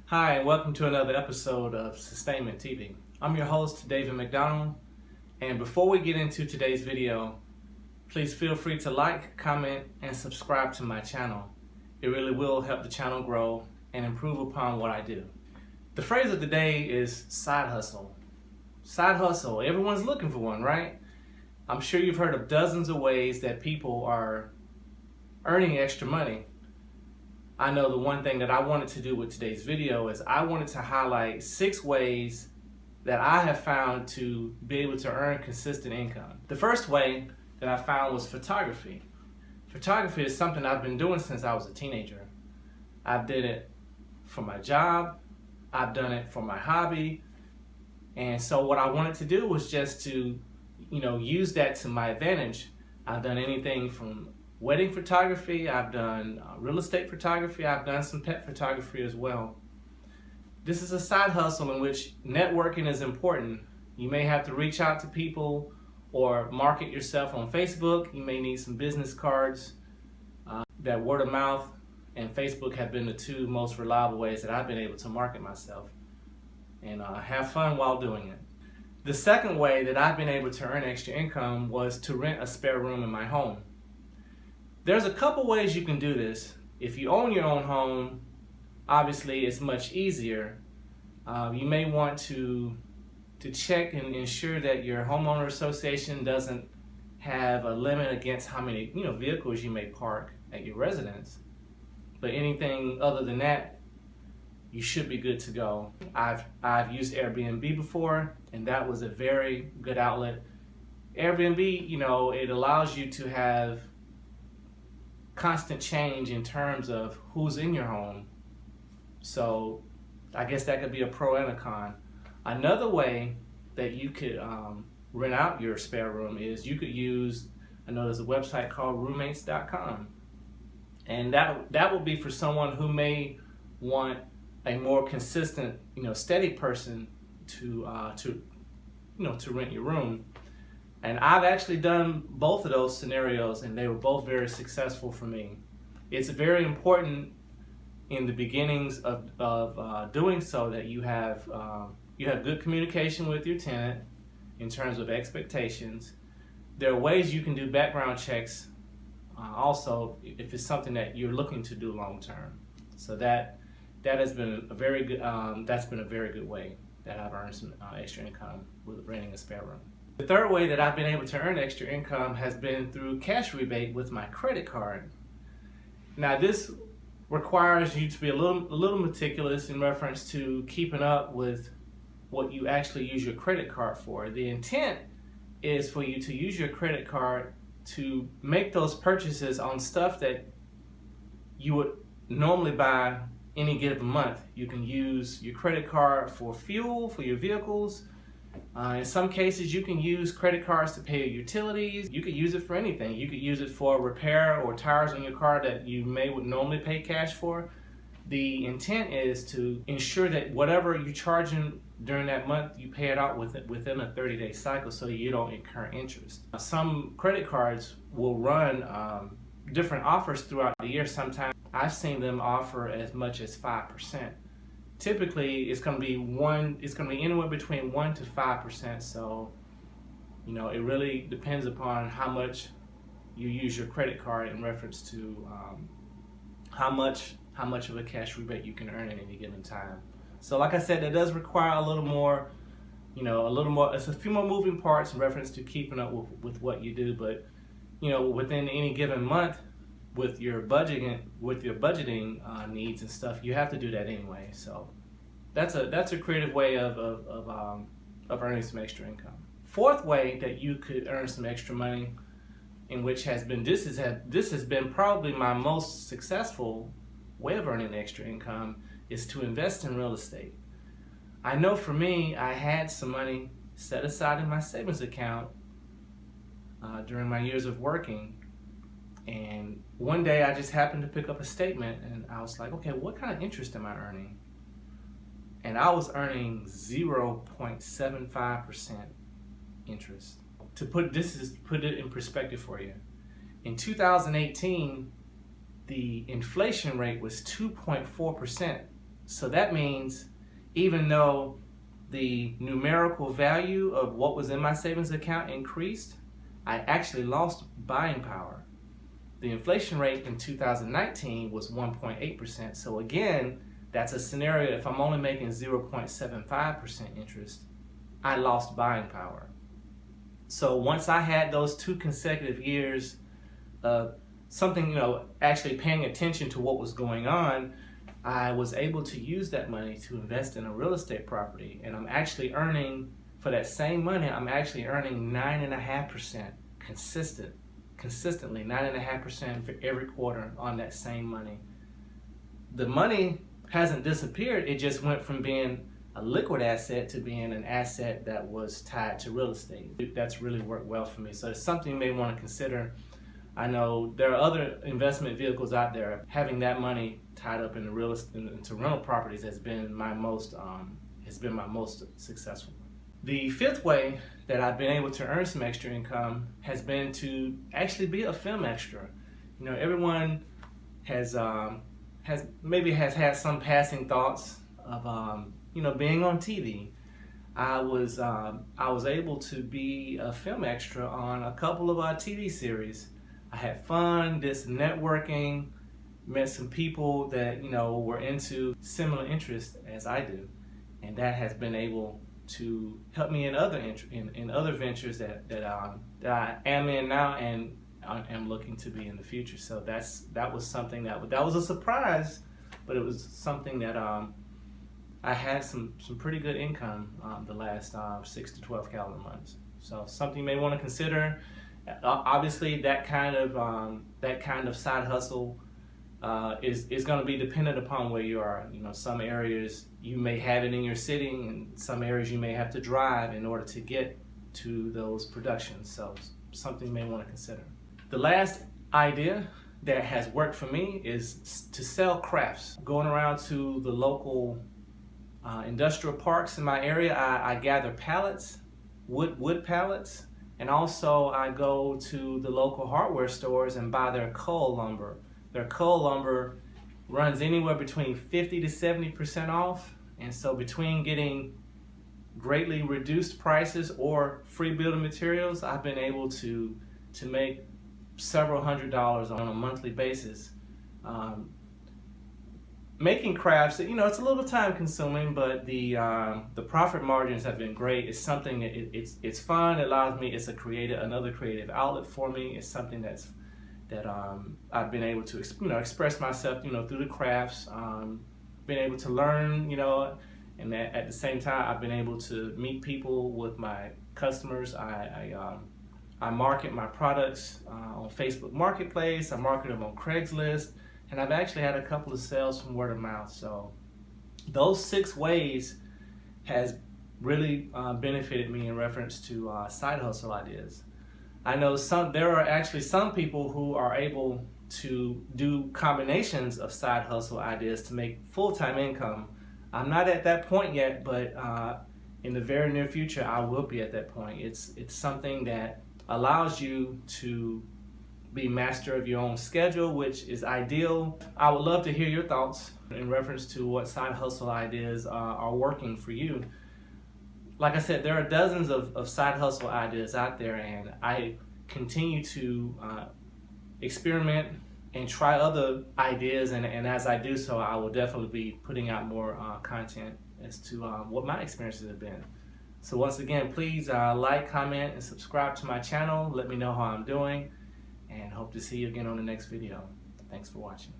Hi, and welcome to another episode of Sustainment TV. I'm your host, David McDonald, and before we get into today's video, please feel free to like, comment, and subscribe to my channel. It really will help the channel grow and improve upon what I do. The phrase of the day is side hustle. Side hustle, everyone's looking for one, right? I'm sure you've heard of dozens of ways that people are earning extra money. I know the one thing that I wanted to do with today's video is I wanted to highlight 6 ways that I have found to be able to earn consistent income. The first way that I found was photography. Photography is something I've been doing since I was a teenager. I've did it for my job, I've done it for my hobby, and so what I wanted to do was just to, use that to my advantage. I've done anything from wedding photography, I've done real estate photography, I've done some pet photography as well. This is a side hustle in which networking is important. You may have to reach out to people or market yourself on Facebook. You may need some business cards. That word of mouth and Facebook have been the 2 most reliable ways that I've been able to market myself and have fun while doing it. The second way that I've been able to earn extra income was to rent a spare room in my home. There's a couple ways you can do this. If you own your own home, obviously it's much easier. You may want to check and ensure that your homeowner association doesn't have a limit against how many vehicles you may park at your residence. But anything other than that, you should be good to go. I've used Airbnb before, and that was a very good outlet. Airbnb, it allows you to have constant change in terms of who's in your home. So I guess that could be a pro and a con. Another way that you could rent out your spare room is you could use, I know there's a website called roommates.com. And that will be for someone who may want a more consistent, steady person to rent your room. And I've actually done both of those scenarios, and they were both very successful for me. It's very important in the beginnings of doing so that you have good communication with your tenant in terms of expectations. There are ways you can do background checks also if it's something that you're looking to do long term. So that has been a very good way that I've earned some extra income with renting a spare room. The third way that I've been able to earn extra income has been through cash rebate with my credit card. Now this requires you to be a little meticulous in reference to keeping up with what you actually use your credit card for. The intent is for you to use your credit card to make those purchases on stuff that you would normally buy any given month. You can use your credit card for fuel for your vehicles. In some cases, you can use credit cards to pay your utilities. You could use it for anything. You could use it for repair or tires on your car that you would normally pay cash for. The intent is to ensure that whatever you're charging during that month, you pay it out within a 30-day cycle so you don't incur interest. Some credit cards will run different offers throughout the year. Sometimes I've seen them offer as much as 5%. Typically, it's going to be anywhere between 1% to 5%. So, it really depends upon how much you use your credit card in reference to how much of a cash rebate you can earn at any given time. So, like I said, that does require a little more. It's a few more moving parts in reference to keeping up with what you do. But, within any given month, with your budgeting needs and stuff, you have to do that anyway. So that's a creative way of earning some extra income. Fourth way that you could earn some extra money, in which has been probably my most successful way of earning extra income, is to invest in real estate. I know for me, I had some money set aside in my savings account during my years of working. And one day I just happened to pick up a statement and I was like, okay, what kind of interest am I earning? And I was earning 0.75% interest. To put it in perspective for you, in 2018, the inflation rate was 2.4%. So that means even though the numerical value of what was in my savings account increased, I actually lost buying power. The inflation rate in 2019 was 1.8%. So again, that's a scenario if I'm only making 0.75% interest, I lost buying power. So once I had those 2 consecutive years of something, actually paying attention to what was going on, I was able to use that money to invest in a real estate property. And I'm actually earning, for that same money, I'm actually earning 9.5% consistently, 9.5% for every quarter on that same money. The money hasn't disappeared, it just went from being a liquid asset to being an asset that was tied to real estate. That's really worked well for me. So it's something you may want to consider. I know there are other investment vehicles out there. Having that money tied up into rental properties has been my most successful. The 5th way that I've been able to earn some extra income has been to actually be a film extra. Everyone has had some passing thoughts of being on TV. I was able to be a film extra on a couple of TV series. I had fun, did some networking, met some people that were into similar interests as I do, and that has been able to help me in other ventures that I am in now and am looking to be in the future. So that was something that was a surprise, but it was something that I had some pretty good income the last 6 to 12 calendar months. So something you may want to consider. Obviously, that kind of side hustle is going to be dependent upon where you are. Some areas you may have it in your city, and some areas you may have to drive in order to get to those productions. So something you may want to consider. The last idea that has worked for me is to sell crafts. Going around to the local industrial parks in my area, I gather pallets, wood pallets. And also I go to the local hardware stores and buy their cull lumber. Their cull lumber runs anywhere between 50 to 70% off. And so between getting greatly reduced prices or free building materials, I've been able to make several $100s on a monthly basis. Making crafts, it's a little time consuming, but the profit margins have been great. It's something that it's fun. It allows me. It's another creative outlet for me. It's something that I've been able to express myself through the crafts. Been able to learn, and at the same time I've been able to meet people with my customers. I market my products on Facebook Marketplace. I market them on Craigslist. And I've actually had a couple of sales from word of mouth. So those 6 ways has really benefited me in reference to side hustle ideas. I know there are actually some people who are able to do combinations of side hustle ideas to make full-time income. I'm not at that point yet, but in the very near future, I will be at that point. It's something that allows you to be master of your own schedule, which is ideal. I would love to hear your thoughts in reference to what side hustle ideas are working for you. Like I said, there are dozens of side hustle ideas out there, and I continue to experiment and try other ideas, and as I do so, I will definitely be putting out more content as to what my experiences have been. So once again, please like, comment, and subscribe to my channel. Let me know how I'm doing, and hope to see you again on the next video. Thanks for watching.